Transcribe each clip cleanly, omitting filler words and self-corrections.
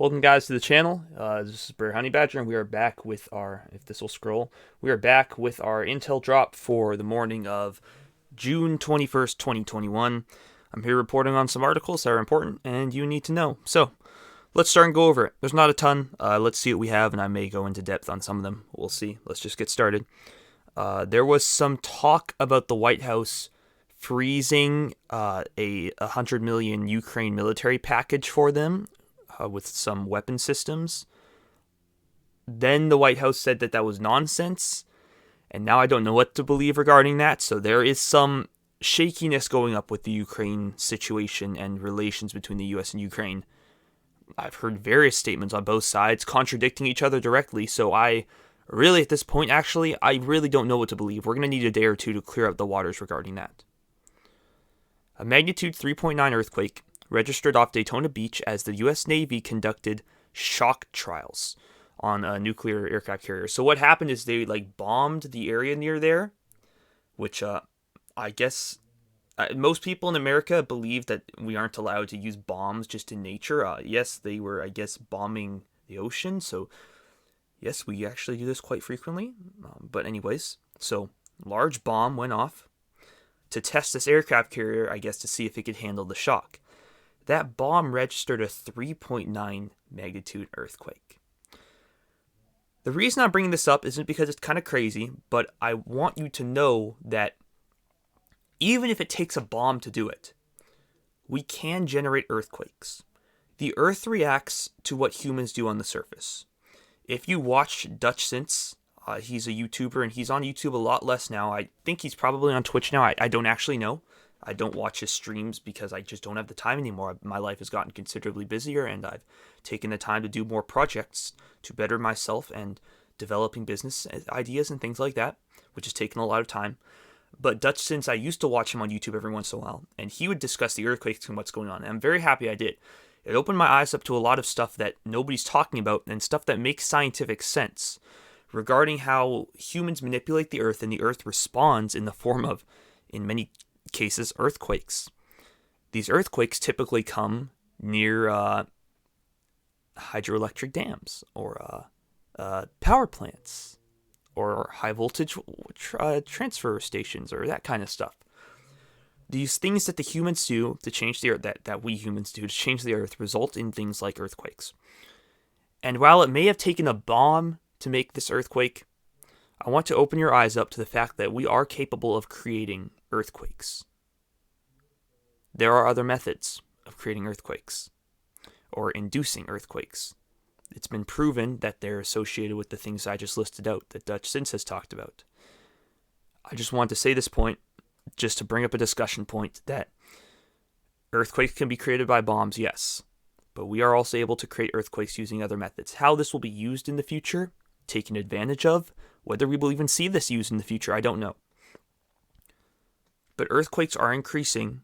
Welcome guys to the channel. This is BrerHoneybadger, and we are back with if this will scroll, we are back with our Intel drop for the morning of June 21st, 2021. I'm here reporting on some articles that are important and you need to know. So, let's start and go over it. There's not a ton. Let's see what we have, and I may go into depth on some of them. We'll see. Let's just get started. There was some talk about the White House freezing a $100 million Ukraine military package for them with some weapon systems. Then the White House said that that was nonsense, and now I don't know what to believe regarding that. So there is some shakiness going up with the Ukraine situation and relations between the U.S. and Ukraine. I've heard various statements on both sides contradicting each other directly, so I really, at this point, actually, I really don't know what to believe. We're going to need a day or two to clear up the waters regarding that. A magnitude 3.9 earthquake registered off Daytona Beach as the U.S. Navy conducted shock trials on a nuclear aircraft carrier. So what happened is they bombed the area near there, which I guess most people in America believe that we aren't allowed to use bombs just in nature. Yes, they were, I guess, bombing the ocean. So yes, we actually do this quite frequently. But anyways, so large bomb went off to test this aircraft carrier, I guess, to see if it could handle the shock. That bomb registered a 3.9 magnitude earthquake. The reason I'm bringing this up isn't because it's kind of crazy, but I want you to know that even if it takes a bomb to do it, we can generate earthquakes. The Earth reacts to what humans do on the surface. If you watch Dutch Since, he's a YouTuber, and he's on YouTube a lot less now. I think he's probably on Twitch now. I don't actually know. I don't watch his streams because I just don't have the time anymore. My life has gotten considerably busier, and I've taken the time to do more projects to better myself and developing business ideas and things like that, which has taken a lot of time. But Dutch Since, I used to watch him on YouTube every once in a while, and he would discuss the earthquakes and what's going on. And I'm very happy I did. It opened my eyes up to a lot of stuff that nobody's talking about and stuff that makes scientific sense regarding how humans manipulate the earth and the earth responds in the form of, in many cases, earthquakes. These earthquakes typically come near hydroelectric dams or power plants or high voltage transfer stations or that kind of stuff. These things that the humans do to change the earth, that we humans do to change the earth, result in things like earthquakes. And while it may have taken a bomb to make this earthquake, I want to open your eyes up to the fact that we are capable of creating earthquakes. There are other methods of creating earthquakes or inducing earthquakes. It's been proven that they're associated with the things I just listed out that Dutch Since has talked about. I just want to say this point just to bring up a discussion point that earthquakes can be created by bombs, yes, but we are also able to create earthquakes using other methods. How this will be used in the future, taken advantage of, whether we will even see this used in the future, I don't know. But earthquakes are increasing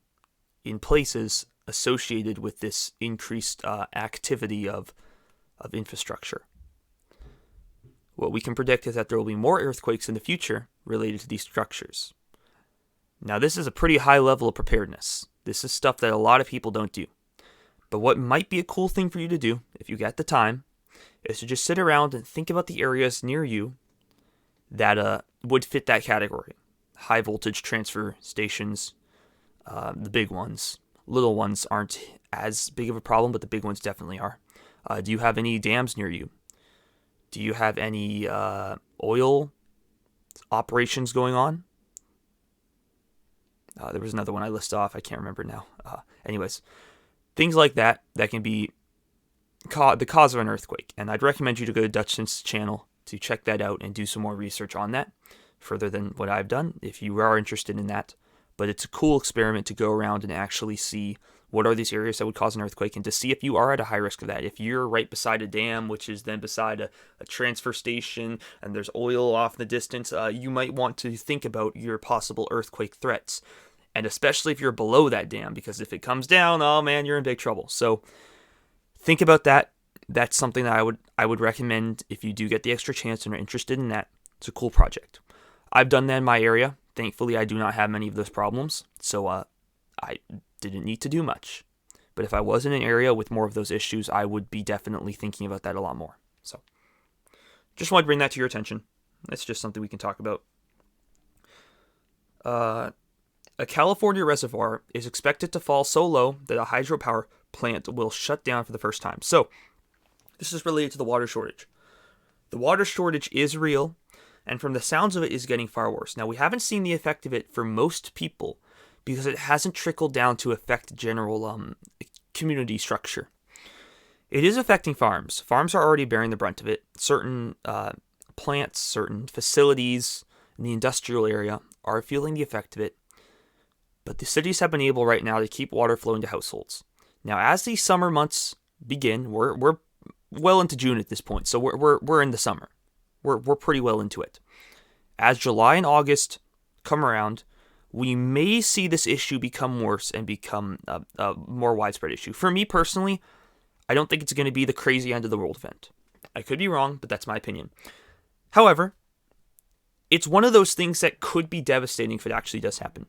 in places associated with this increased activity of infrastructure. What we can predict is that there will be more earthquakes in the future related to these structures. Now, this is a pretty high level of preparedness. This is stuff that a lot of people don't do. But what might be a cool thing for you to do, if you get the time, is to just sit around and think about the areas near you that would fit that category. High voltage transfer stations, the big ones. Little ones aren't as big of a problem, but the big ones definitely are. Do you have any dams near you? Do you have any oil operations going on? There was another one I listed off. I can't remember now. Anyways, things like that can be the cause of an earthquake. And I'd recommend you to go to Dutch Since's channel to check that out and do some more research on that further than what I've done if you are interested in that. But it's a cool experiment to go around and actually see what are these areas that would cause an earthquake and to see if you are at a high risk of that. If you're right beside a dam, which is then beside a transfer station, and there's oil off in the distance, you might want to think about your possible earthquake threats. And especially if you're below that dam, because if it comes down, oh man, you're in big trouble. So think about that. That's something that I would recommend if you do get the extra chance and are interested in that. It's a cool project. I've done that in my area. Thankfully, I do not have many of those problems, so I didn't need to do much. But if I was in an area with more of those issues, I would be definitely thinking about that a lot more. So just wanted to bring that to your attention. That's just something we can talk about. A California reservoir is expected to fall so low that a hydropower plant will shut down for the first time. So this is related to the water shortage. The water shortage is real, and from the sounds of it, is getting far worse. Now, we haven't seen the effect of it for most people because it hasn't trickled down to affect general community structure. It is affecting farms. Farms are already bearing the brunt of it. Certain plants, certain facilities in the industrial area are feeling the effect of it. But the cities have been able right now to keep water flowing to households. Now, as these summer months begin, we're well into June at this point, so we're in the summer. We're pretty well into it. As July and August come around, we may see this issue become worse and become a more widespread issue. For me personally, I don't think it's going to be the crazy end of the world event. I could be wrong, but that's my opinion. However, it's one of those things that could be devastating if it actually does happen.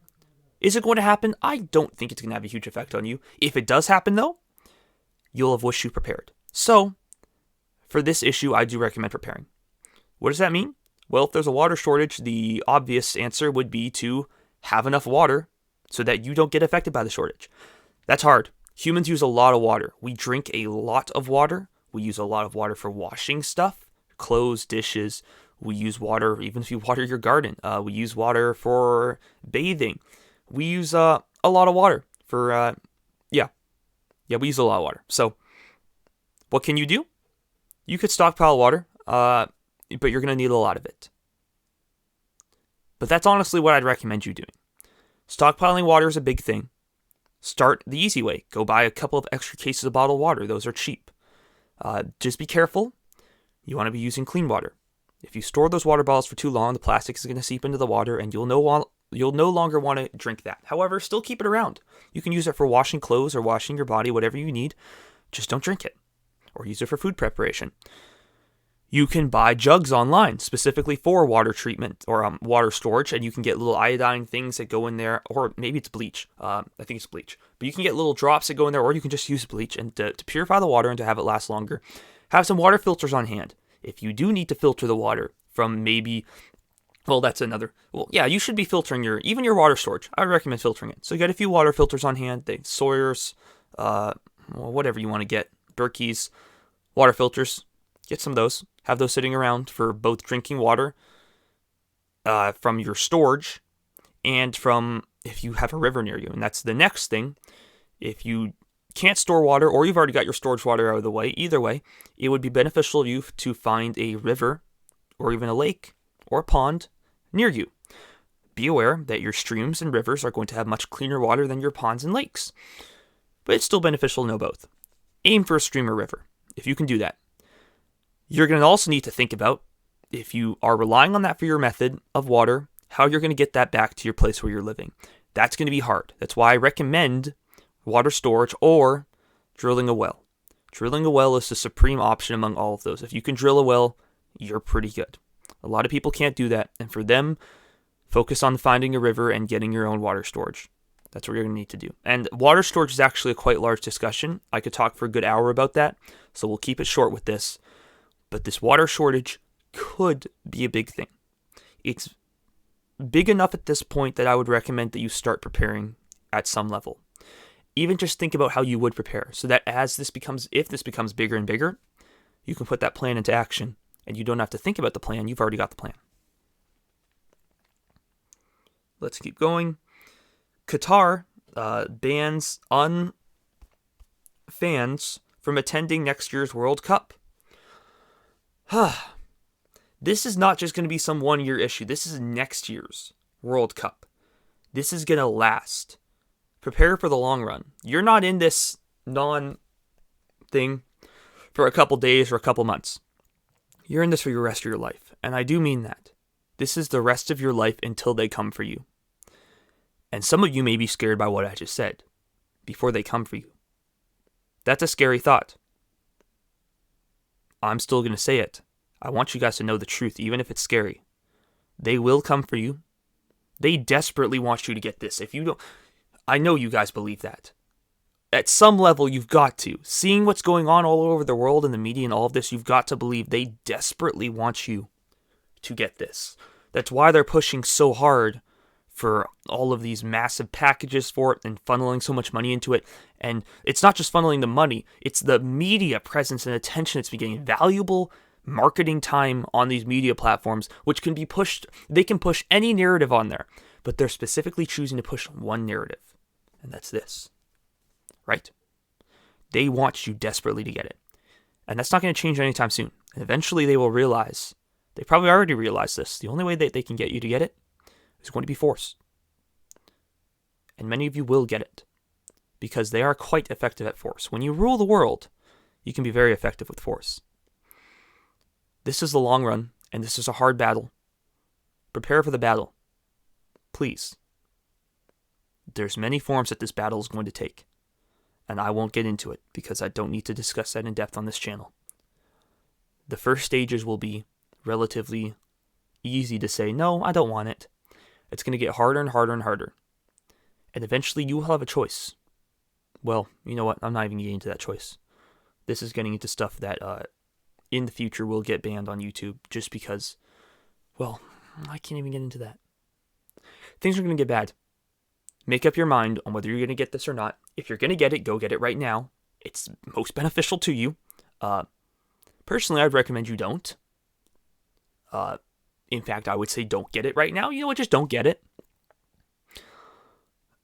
Is it going to happen? I don't think it's going to have a huge effect on you. If it does happen, though, you'll have wished you prepared. So, for this issue, I do recommend preparing. What does that mean? Well, if there's a water shortage, the obvious answer would be to have enough water so that you don't get affected by the shortage. That's hard. Humans use a lot of water. We drink a lot of water. We use a lot of water for washing stuff, clothes, dishes. We use water even if you water your garden. We use water for bathing. We use a lot of water for, we use a lot of water. So, what can you do? You could stockpile water, but you're going to need a lot of it. But that's honestly what I'd recommend you doing. Stockpiling water is a big thing. Start the easy way. Go buy a couple of extra cases of bottled water. Those are cheap. Just be careful. You want to be using clean water. If you store those water bottles for too long, the plastic is going to seep into the water and you'll no longer want to drink that. However, still keep it around. You can use it for washing clothes or washing your body, whatever you need. Just don't drink it. Or use it for food preparation. You can buy jugs online specifically for water treatment or water storage, and you can get little iodine things that go in there, or maybe it's bleach. I think it's bleach. But you can get little drops that go in there, or you can just use bleach and to purify the water and to have it last longer. Have some water filters on hand. If you do need to filter the water from you should be filtering even your water storage. I would recommend filtering it. So you got a few water filters on hand. Sawyer's, whatever you want to get. Berkey's, water filters. Get some of those. Have those sitting around for both drinking water from your storage and from if you have a river near you. And that's the next thing. If you can't store water or you've already got your storage water out of the way, either way, it would be beneficial to you to find a river or even a lake or a pond near you. Be aware that your streams and rivers are going to have much cleaner water than your ponds and lakes. But it's still beneficial to know both. Aim for a stream or river, if you can do that. You're going to also need to think about, if you are relying on that for your method of water, how you're going to get that back to your place where you're living. That's going to be hard. That's why I recommend water storage or drilling a well. Drilling a well is the supreme option among all of those. If you can drill a well, you're pretty good. A lot of people can't do that, and for them, focus on finding a river and getting your own water storage. That's what you're going to need to do. And water storage is actually a quite large discussion. I could talk for a good hour about that, so we'll keep it short with this. But this water shortage could be a big thing. It's big enough at this point that I would recommend that you start preparing at some level. Even just think about how you would prepare, so that if this becomes bigger and bigger, you can put that plan into action, and you don't have to think about the plan. You've already got the plan. Let's keep going. Qatar bans fans from attending next year's World Cup. This is not just going to be some one-year issue. This is next year's World Cup. This is going to last. Prepare for the long run. You're not in this non-thing for a couple days or a couple months. You're in this for the rest of your life. And I do mean that. This is the rest of your life until they come for you. And some of you may be scared by what I just said before they come for you. That's a scary thought. I'm still going to say it. I want you guys to know the truth, even if it's scary. They will come for you. They desperately want you to get this. If you don't, I know you guys believe that. at some level, you've got to. Seeing what's going on all over the world in the media and all of this, you've got to believe they desperately want you to get this. That's why they're pushing so hard for all of these massive packages for it and funneling so much money into it. And it's not just funneling the money, it's the media presence and attention it's been getting. Valuable marketing time on these media platforms, which can be pushed. They can push any narrative on there, but they're specifically choosing to push one narrative, and that's this. Right? They want you desperately to get it. And that's not going to change anytime soon. And eventually they will realize, they probably already realized this, the only way that they can get you to get it is going to be force. And many of you will get it, because they are quite effective at force. When you rule the world, you can be very effective with force. This is the long run, and this is a hard battle. Prepare for the battle. Please. There's many forms that this battle is going to take. And I won't get into it because I don't need to discuss that in depth on this channel. The first stages will be relatively easy to say, no, I don't want it. It's going to get harder and harder and harder. And eventually you will have a choice. Well, you know what? I'm not even getting into that choice. This is getting into stuff that in the future will get banned on YouTube just because, well, I can't even get into that. Things are going to get bad. Make up your mind on whether you're going to get this or not. If you're going to get it, go get it right now. It's most beneficial to you. Personally, I'd recommend you don't. In fact, I would say don't get it right now. You know what? Just don't get it.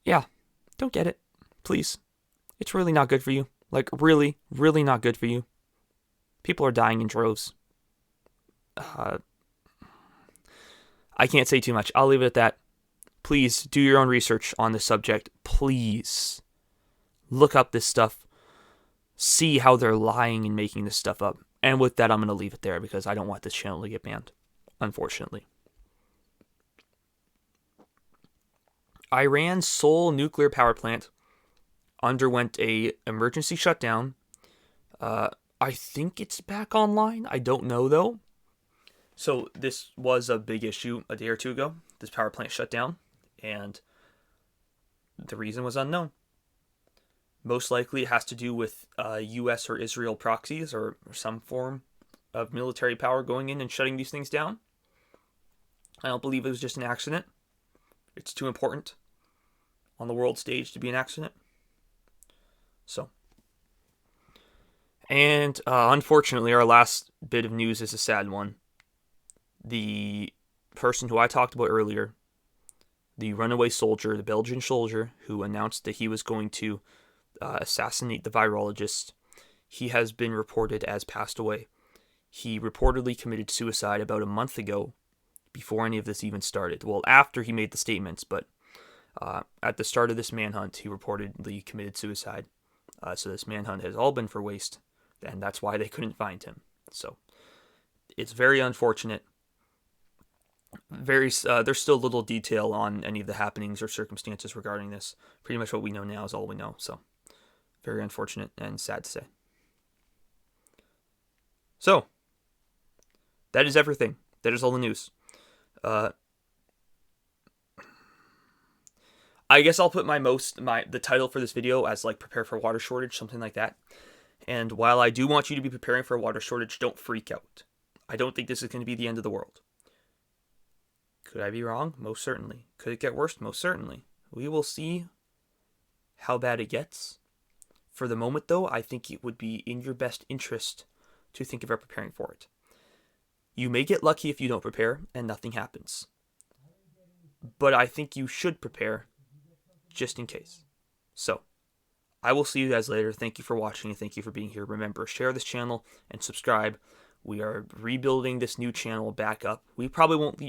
Yeah, don't get it. Please. It's really not good for you. Like, really, really not good for you. People are dying in droves. I can't say too much. I'll leave it at that. Please do your own research on this subject. Please look up this stuff. See how they're lying and making this stuff up. And with that, I'm going to leave it there because I don't want this channel to get banned, unfortunately. Iran's Seoul nuclear power plant underwent a emergency shutdown. I think it's back online. I don't know, though. So this was a big issue a day or two ago. This power plant shut down, and the reason was unknown. Most likely it has to do with U.S. or Israel proxies or some form of military power going in and shutting these things down. I don't believe it was just an accident. It's too important on the world stage to be an accident. So. And unfortunately, our last bit of news is a sad one. The person who I talked about earlier, the runaway soldier, the Belgian soldier who announced that he was going to assassinate the virologist, he has been reported as passed away. He reportedly committed suicide about a month ago before any of this even started. Well, after he made the statements, but at the start of this manhunt, he reportedly committed suicide. So this manhunt has all been for waste, and that's why they couldn't find him. So it's very unfortunate. There's still little detail on any of the happenings or circumstances regarding this. Pretty much what we know now is all we know. So very unfortunate and sad to say. So that is everything. That is all the news. I guess I'll put the title for this video as like prepare for water shortage, something like that. And while I do want you to be preparing for a water shortage, don't freak out. I don't think this is going to be the end of the world. Could I be wrong? Most certainly. Could it get worse? Most certainly. We will see how bad it gets. For the moment, though, I think it would be in your best interest to think about preparing for it. You may get lucky if you don't prepare and nothing happens. But I think you should prepare just in case. So, I will see you guys later. Thank you for watching and thank you for being here. Remember, share this channel and subscribe. We are rebuilding this new channel back up. We probably won't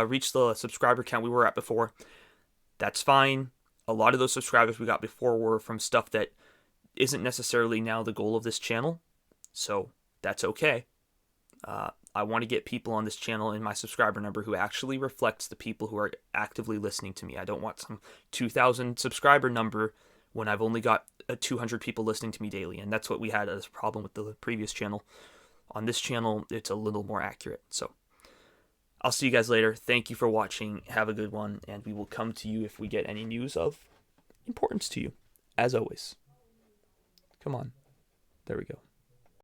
reach the subscriber count we were at before. That's fine. A lot of those subscribers we got before were from stuff that isn't necessarily now the goal of this channel. So that's okay. I want to get people on this channel in my subscriber number who actually reflects the people who are actively listening to me. I don't want some 2,000 subscriber number when I've only got 200 people listening to me daily. And that's what we had as a problem with the previous channel. On this channel, it's a little more accurate. So I'll see you guys later. Thank you for watching. Have a good one. And we will come to you if we get any news of importance to you, as always. Come on. There we go.